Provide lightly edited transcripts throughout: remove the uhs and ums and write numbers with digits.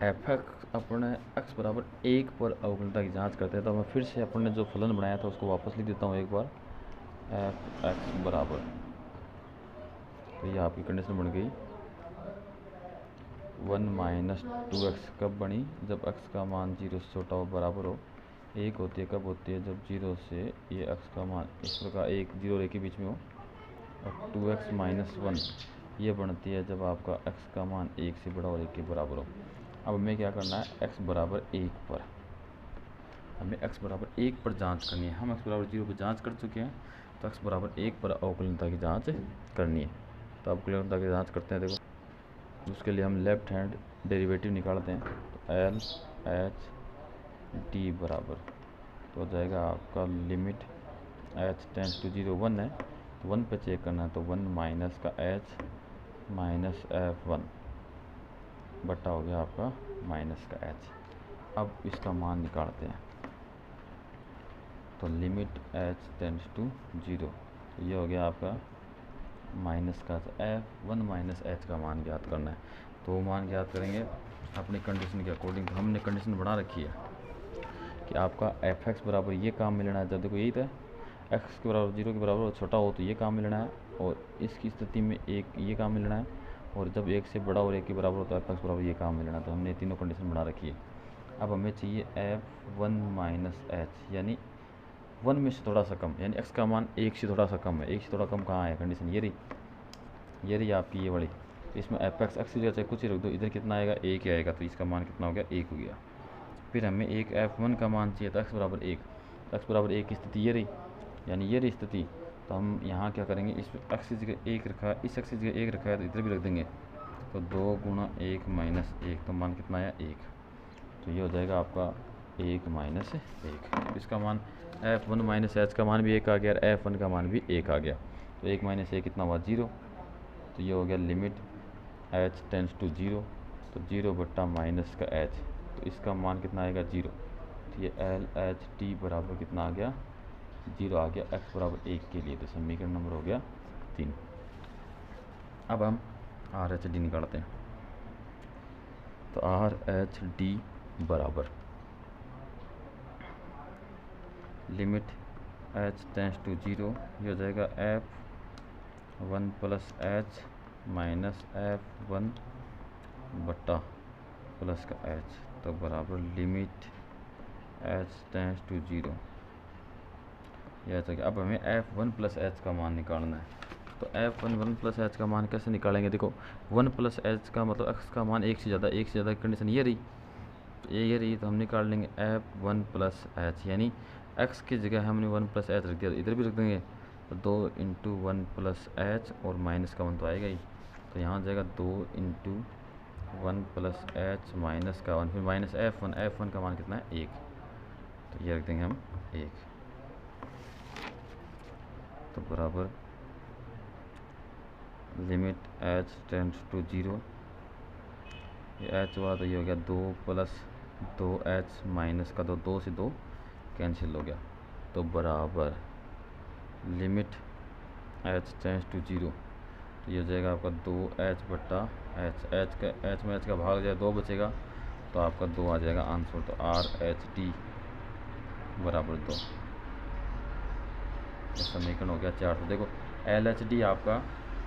F x अपने x बराबर 1 पर अवकलनता की जांच करते हैं। तो मैं फिर से अपने जो फलन बनाया था उसको वापस लिख देता हूँ एक बार। एफ एक्स बराबर, तो ये आपकी कंडीशन बन गई 1 माइनस 2x कब बनी, जब x का मान 0 से छोटा हो बराबर हो 1 होती है। कब होती है, जब 0 से ये x का मान इस प्रकार 1 0 और 1 के बीच में हो। और 2x माइनस 1 ये बनती है जब आपका x का मान 1 से बड़ा और 1 के बराबर हो। अब हमें क्या करना है, x बराबर 1 पर हमें x बराबर 1 पर जांच करनी है। हम x बराबर 0 पर जांच कर चुके हैं, तो x बराबर 1 पर अवकलनता की जांच करनी है। तो अवकलनता की जांच करते हैं। देखो, उसके लिए हम लेफ्ट हैंड डेरिवेटिव निकालते हैं। तो एल एच डी बराबर, तो हो जाएगा आपका लिमिट एच टेंस टू 0 1 है, तो 1 पे चेक करना है। तो 1 माइनस का एच माइनस एफ 1 बट्टा हो गया आपका माइनस का एच। अब इसका मान निकालते हैं। तो लिमिट एच टेंस टू 0, तो ये हो गया आपका माइनस का एफ 1 माइनस एच का मान ज्ञात करना है। तो वो मान ज्ञात करेंगे अपनी कंडीशन के अकॉर्डिंग। तो हमने कंडीशन बना रखी है कि आपका एफ एक्स बराबर ये काम मिलना है। जब देखो यही था, एक्स के बराबर 0 के बराबर और छोटा हो तो ये काम मिलना है, और इसकी स्थिति में एक ये काम मिलना है, और जब 1 से बड़ा और 1 के बराबर होता है एफ एक्स बराबर ये काम मिलना है। तो हमने तीनों कंडीशन बना रखी है। अब हमें चाहिए एफ 1 माइनस एच, यानी 1 में से थोड़ा सा कम, यानी एक्स का मान 1 से थोड़ा सा कम है। 1 से थोड़ा कम कहाँ है कंडीशन, ये रही आपकी ये वाली। इसमें एफ एक्स एक्स चाहे कुछ ही रख दो, इधर कितना आएगा 1 ही आएगा, तो इसका मान कितना हो गया 1 हो गया। फिर हमें एक f1 का मान चाहिए, तो x बराबर 1, तो x बराबर 1 की स्थिति ये रही, यानी ये रही स्थिति। तो हम यहाँ क्या करेंगे, इस x की जगह 1 रखा है, इस x की जगह 1 रखा है, तो इधर भी रख देंगे। तो 2 गुणा 1 माइनस 1, तो मान कितना आया 1। तो ये हो जाएगा आपका 1 माइनस 1। इसका मान f1 माइनस एच का मान भी 1 आ गया, और f1 का मान भी 1 आ गया। तो 1 माइनस 1 कितना हुआ 0। तो ये हो गया लिमिट h टेंस टू 0, तो 0 बट्टा माइनस का h, तो इसका मान कितना आएगा 0। तो ये एल एच टी बराबर कितना आ गया 0 आ गया x बराबर 1 के लिए। तो समीकरण नंबर हो गया 3। अब हम आर एच डी निकालते हैं। तो आर एच डी बराबर लिमिट h टेंस टू 0, ये हो जाएगा f1 plus H minus f1 बट्टा प्लस का h, तो बराबर लिमिट h टेंस टू 0, यह चाहिए। अब हमें f1 प्लस एच का मान निकालना है। तो f1 प्लस एच का मान कैसे निकालेंगे, देखो 1 प्लस एच का मतलब x का मान 1 से ज़्यादा, 1 से ज़्यादा की कंडीशन ये रही, ये रही। तो हम निकाल लेंगे f1 प्लस एच, यानी x की जगह हमने 1 प्लस एच रख दिया, तो इधर भी रख देंगे। तो 2 इंटू 1 प्लस एच, और माइनस का 1 तो आएगा ही, तो यहाँ हो जाएगा 2 इंटू 1 प्लस एच माइनस का 1, फिर माइनस f1 का मान कितना है 1, तो ये रख देंगे हम 1। तो बराबर लिमिट h टेंस टू 0, ये h हुआ, तो ये हो गया 2 प्लस 2h माइनस का 2, 2 से 2 कैंसिल हो गया, तो बराबर लिमिट h टेंस टू 0, तो ये हो जाएगा आपका 2h बट्टा h में h का भाग जाए 2 बचेगा, तो आपका 2 आ जाएगा आंसर। तो आर एच डी बराबर 2, समीकरण हो गया 4। तो देखो एल एच डी आपका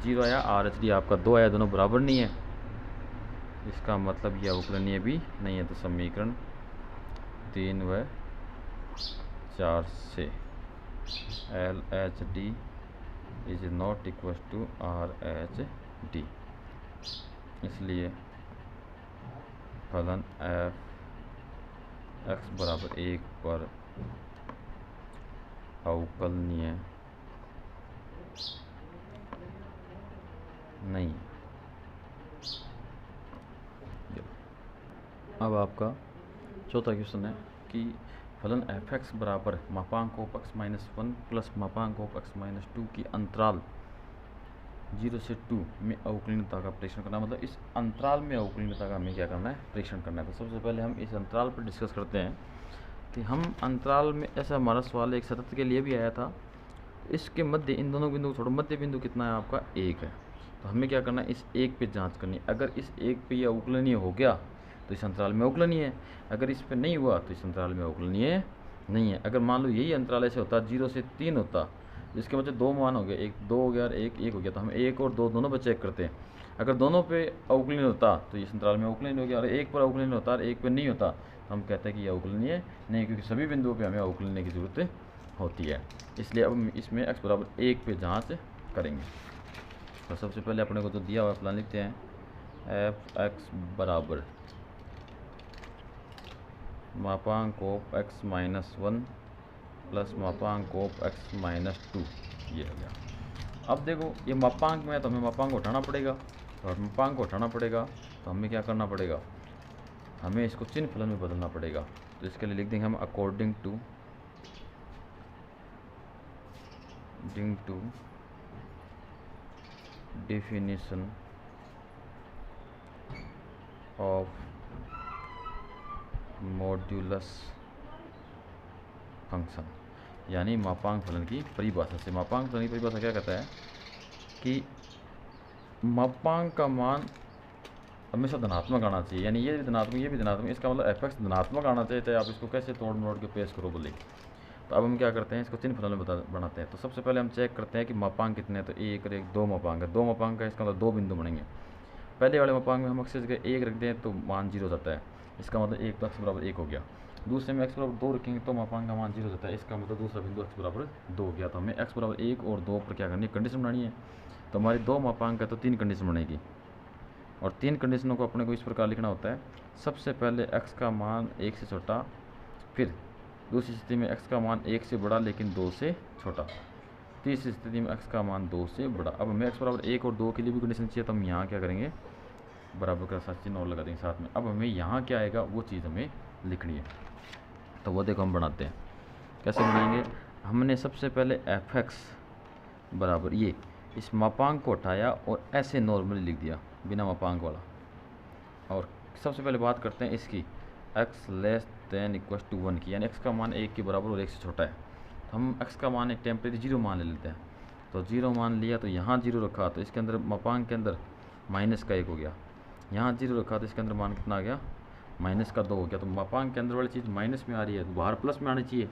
0 आया, आर एच डी आपका 2 आया, दोनों बराबर नहीं है, इसका मतलब ये अवकलनीय भी नहीं है। तो समीकरण 3 व 4 से L H D is not equal to R H D, इसलिए फलन एफ एक्स बराबर 1 पर अवकलनीय नहीं। अब आपका चौथा क्वेश्चन है कि फलन एफ एक्स बराबर मापांक ऑफ एक्स माइनस 1 प्लस मापांक ऑफ एक्स माइनस 2 की अंतराल 0 से 2 में अवकलनीयता का परीक्षण करना, मतलब इस अंतराल में अवकलनीयता का हमें क्या करना है, परीक्षण करना है। तो सबसे पहले हम इस अंतराल पर डिस्कस करते हैं कि हम अंतराल में, ऐसा हमारा सवाल एक सतत के लिए भी आया था, इसके मध्य इन दोनों बिंदु छोड़ो, मध्य बिंदु कितना है आपका 1 है। तो हमें क्या करना है, इस 1 पे जांच करनी है। अगर इस 1 पे ये अवकलनीय हो गया तो इस अंतराल में अवकलनीय है। अगर इस पर नहीं हुआ तो इस अंतराल में अवकलनीय नहीं है। अगर मान लो यही अंतराल ऐसे होता 0 से 3 होता, जिसके वजह 2 मान हो गए, 1 2 हो गया और 1 1 हो गया, तो हम 1 और 2 दोनों पर चेक करते हैं। अगर दोनों पे अवकलनीय होता तो इस अंतराल में अवकलनीय हो गया, और 1 पर अवकलनीय होता और 1 पर नहीं होता तो हम कहते हैं कि यह अवकलनीय नहीं, क्योंकि सभी बिंदुओं पे हमें अवकलनीय की ज़रूरत होती है। इसलिए अब हम इसमें x बराबर 1 पे जांच करेंगे। तो सबसे पहले अपने को तो दिया हुआ प्लान लिखते हैं, f(x) बराबर मापांक ऑफ x माइनस 1 प्लस मापांक ऑफ x माइनस 2, ये हो गया। अब देखो ये मापांक में है तो हमें मापांक को उठाना पड़ेगा, और मापांक को उठाना पड़ेगा तो हमें क्या करना पड़ेगा, हमें इसको चिन्ह फलन में बदलना पड़ेगा। तो इसके लिए लिख देंगे हम according to definition of modulus function, यानी मापांक फलन की परिभाषा से। मापांक फलन की परिभाषा क्या कहता है कि मापांक का मान हमेशा धनात्मक आना चाहिए, यानी ये भी धनात्मक ये भी धनात्मक, इसका मतलब f(x) धनात्मक आना चाहिए, चाहे आप इसको कैसे तोड़ मोड़ के पेश करो बोले। तो अब हम क्या करते हैं, इसको चिन्ह फलन में बनाते हैं। तो सबसे पहले हम चेक करते हैं कि मापांक कितने हैं। तो 1 और 1 2 मापांक है, 2 मापांक है, इसका मतलब 2 बिंदु बनेंगे। पहले वाले मापांक में हम अक्सर जगह 1 रख दें तो मान 0 हो जाता है, इसका मतलब 1 तो x बराबर 1 हो गया। दूसरे में x बराबर 2 रखेंगे तो मापांक का मान 0 हो जाता है, इसका मतलब दूसरा बिंदु x बराबर 2 हो गया। तो हमें x बराबर 1 और 2 पर क्या करनी है, कंडीशन बनानी है। तो हमारी 2 मापांक है तो 3 कंडीशन बनेगी, और 3 कंडीशनों को अपने को इस प्रकार लिखना होता है। सबसे पहले x का मान 1 से छोटा, फिर दूसरी स्थिति में x का मान 1 से बड़ा लेकिन 2 से छोटा, तीसरी स्थिति में x का मान 2 से बड़ा। अब हमें x बराबर 1 और 2 के लिए भी कंडीशन चाहिए, तो हम यहाँ क्या करेंगे, बराबर का साथ चिन्ह और लगा देंगे साथ में। अब हमें यहाँ क्या आएगा वो चीज़ हमें लिखनी है, तो वो देखो हम बनाते हैं। कैसे बनाएंगे, हमने सबसे पहले f(x) बराबर ये इस मापांक को उठाया और ऐसे नॉर्मली लिख दिया बिना मापांक वाला। और सबसे पहले बात करते हैं इसकी x less than equal to 1 की, यानी x का मान 1 के बराबर और 1 से छोटा है। तो हम x का मान एक टेम्परेरी 0 मान ले लेते हैं। तो 0 मान लिया तो यहाँ 0 रखा तो इसके अंदर मापांक के अंदर माइनस का 1 हो गया, यहाँ 0 रखा तो इसके अंदर मान कितना आ गया, माइनस का 2 हो गया। तो मापांक के अंदर वाली चीज़ माइनस में आ रही है तो बाहर प्लस में आनी चाहिए,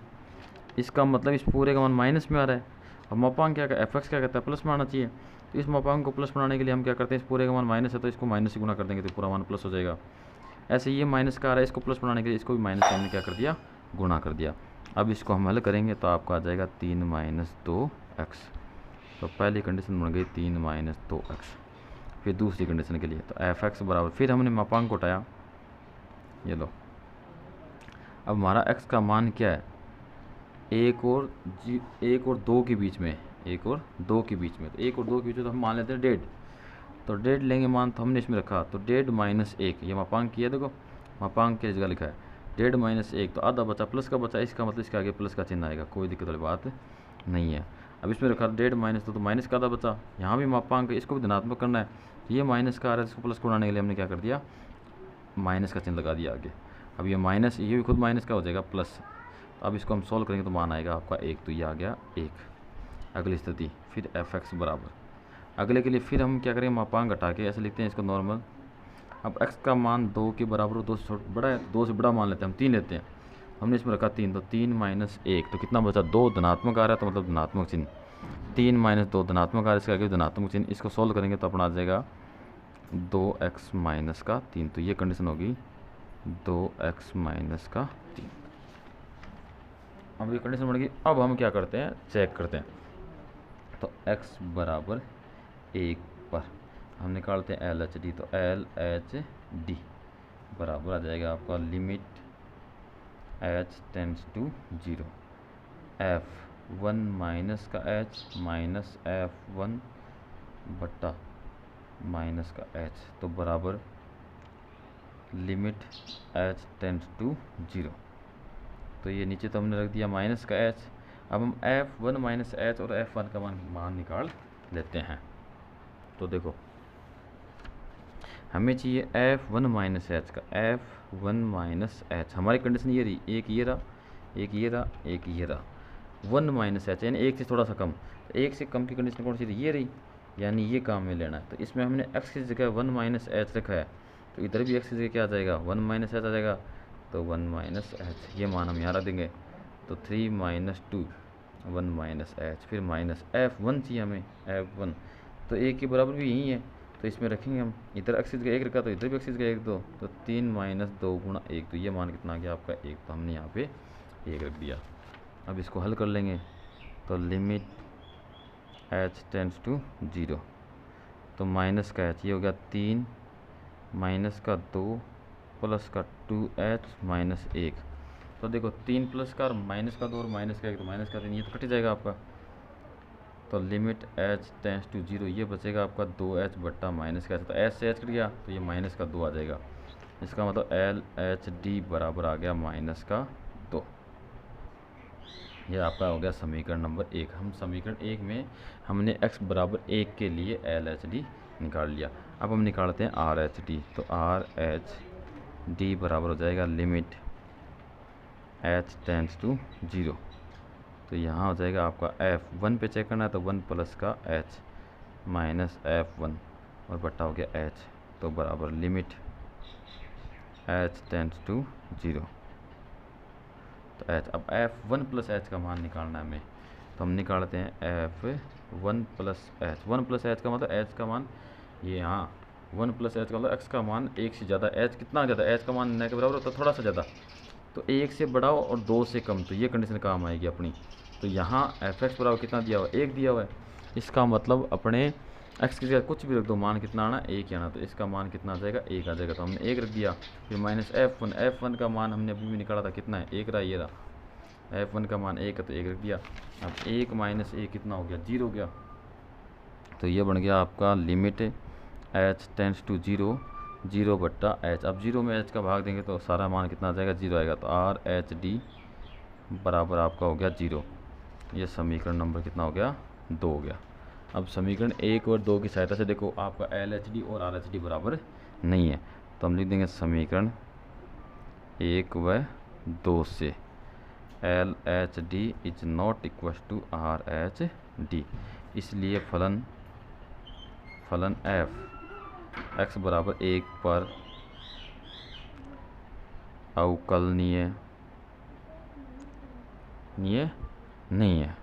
इसका मतलब इस पूरे का मान माइनस में आ रहा है। अब मापांक क्या f(x) क्या कहता है, प्लस में आना चाहिए। तो इस मापांक को प्लस बनाने के लिए हम क्या करते हैं, इस पूरे का मान माइनस है तो इसको माइनस से गुना कर देंगे तो पूरा मान प्लस हो जाएगा। ऐसे ये माइनस का आ रहा है, इसको प्लस बनाने के लिए इसको भी माइनस से हमने क्या कर दिया, गुणा कर दिया। अब इसको हम हल करेंगे तो आपका आ जाएगा 3 - 2x। तो पहली कंडीशन बन गई 3 - 2x। फिर दूसरी कंडीशन के लिए तो f(x) बराबर, फिर हमने मापांक को उठाया, ये लो। अब हमारा x का मान क्या है, 1 और 2 के बीच में, 1 और 2 के बीच में। तो 1 और 2 के बीच में तो हम मान लेते हैं 1.5, तो 1.5 लेंगे मान, तो हमने इसमें रखा तो 1.5 - 1, ये मापांक किया, देखो मापांक की जगह लिखा है 1.5 - 1, तो आधा बचा प्लस का बचा, इसका मतलब इसके आगे प्लस का चिन्ह आएगा, कोई दिक्कत वाली बात नहीं है। अब इसमें रखा 1.5 - 2 तो माइनस का आधा बचा, यहाँ भी मापांक इसको भी धनात्मक करना है, ये माइनस का आ रहा है, इसको प्लस को बनाने के लिए हमने क्या कर दिया, माइनस का चिन्ह लगा दिया आगे। अब ये माइनस, ये भी खुद माइनस का हो जाएगा प्लस। अब इसको हम सॉल्व करेंगे तो मान आएगा आपका 1, तो ये आ गया 1। अगली स्थिति फिर f(x) बराबर, अगले के लिए फिर हम क्या करेंगे, मापांक हटा के ऐसे लिखते हैं इसको नॉर्मल। अब x का मान 2 के बराबर, 2 से बड़ा है, 2 से बड़ा मान लेते हैं हम, 3 लेते हैं, हमने इसमें रखा 3, तो 3 - 1 तो कितना बचा, 2 धनात्मक आ रहा है तो मतलब धनात्मक चिन्ह, 3 - 2 धनात्मक आ रहा है, इसके आगे धनात्मक चिन्ह। इसको सॉल्व करेंगे तो अपना आ जाएगा 2x - 3, तो ये कंडीशन होगी 2x - 3। अब ये कंडीशन बन गई। अब हम क्या करते हैं, चेक करते हैं। तो x बराबर 1 पर हम निकालते हैं LHD, तो LHD बराबर आ जाएगा आपका limit h tends to 0 f(1 - का h माइनस f(1) बट्टा माइनस का h, तो बराबर लिमिट h टेंड्स टू 0। तो ये नीचे तो हमने रख दिया माइनस का h। अब हम f(1 - h) और f(1) का मान निकाल लेते हैं। तो देखो हमें चाहिए f(1 - h) का, f(1 - h) हमारी कंडीशन ये रही, एक ये रहा, एक ये रहा, एक ये रहा, 1 - h यानी 1 से थोड़ा सा कम। तो 1 से कम की कंडीशन कौन सी रही, ये रही, यानी ये काम में लेना है। तो इसमें हमने x की जगह 1 - h रखा है, तो इधर भी एक्स की जगह क्या आ जाएगा, 1 माइनस एच आ जाएगा, तो 1 माइनस एच ये मान हम यहाँ रख देंगे। तो 3 माइनस 2 1 माइनस एच, फिर माइनस F1 चाहिए हमें, F1 तो एक के बराबर भी यही है, तो इसमें रखेंगे हम, इधर एक्स की जगह 1 रखा तो इधर भी एक्स की जगह 1 दो, तो 3 माइनस 2 गुणा 1, तो ये मान कितना आ गया आपका 1, तो हमने यहाँ पे 1 रख दिया। अब इसको हल कर लेंगे, तो लिमिट h टेंड्स टू 0, तो माइनस का h ये हो गया 3 माइनस का 2 प्लस का 2h माइनस 1, तो देखो 3 प्लस का और माइनस का 2 और माइनस का 1, तो माइनस का 3 ये तो कट जाएगा आपका। तो लिमिट h टेंड्स टू 0 ये बचेगा आपका 2h बट्टा माइनस का h, तो h से h कट गया तो ये माइनस का 2 आ जाएगा। इसका मतलब LHD बराबर आ गया माइनस का 2। यह आपका हो गया समीकरण नंबर 1। हम समीकरण 1 में हमने x बराबर 1 के लिए LHD निकाल लिया। अब हम निकालते हैं RH/D, तो RH/D बराबर हो जाएगा लिमिट h टेंड्स टू 0, तो यहाँ हो जाएगा आपका F1 पे चेक करना है, तो 1 प्लस का h माइनस F1 और बट्टा हो गया h, तो बराबर लिमिट h टेंड्स टू 0, तो h। अब F1 प्लस h का मान निकालना है हमें, तो हम निकालते हैं F1 plus h। 1 plus h का मतलब h का मान ये यहाँ 1 प्लस h का मतलब x का मान 1 से ज़्यादा, h कितना ज़्यादा, h का मान न के बराबर होता है थोड़ा सा ज़्यादा, तो 1 से बड़ा हो और 2 से कम, तो ये कंडीशन काम आएगी अपनी। तो यहाँ fx बराबर कितना दिया हुआ है, 1 दिया हुआ है, इसका मतलब अपने x की जगह कुछ भी रख दो, मान कितना आना, 1 आना, तो इसका मान कितना आ जाएगा, 1 आ जाएगा, तो हमने 1 रख दिया। फिर माइनस F1 का मान हमने अभी भी निकाला था, कितना है, 1 रहा, ये रहा F1 का मान 1 है, तो 1 रख दिया। अब 1 माइनस 1 कितना हो गया, 0 हो गया, तो ये बन गया आपका लिमिट h टेंड्स टू 0, 0 बट्टा h। अब 0 में h का भाग देंगे तो सारा मान कितना आ जाएगा, 0 आएगा, तो RH/D बराबर आपका हो गया 0। ये समीकरण नंबर कितना हो गया, 2 हो गया। अब समीकरण 1 और 2 की सहायता से देखो आपका LHD और RH/D बराबर नहीं है, तो हम लिख देंगे समीकरण 1 व 2 से LHD is not equal to RH/D, इसलिए फलन f x बराबर 1 पर अवकलनीय नहीं है।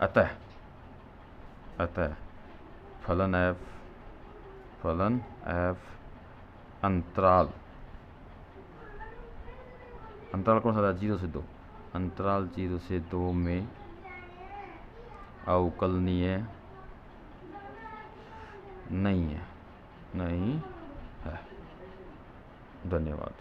अतः फलन f अंतराल कौन सा था, 0 से 2, अंतराल 0 से 2 में अवकलनीय नहीं है। धन्यवाद।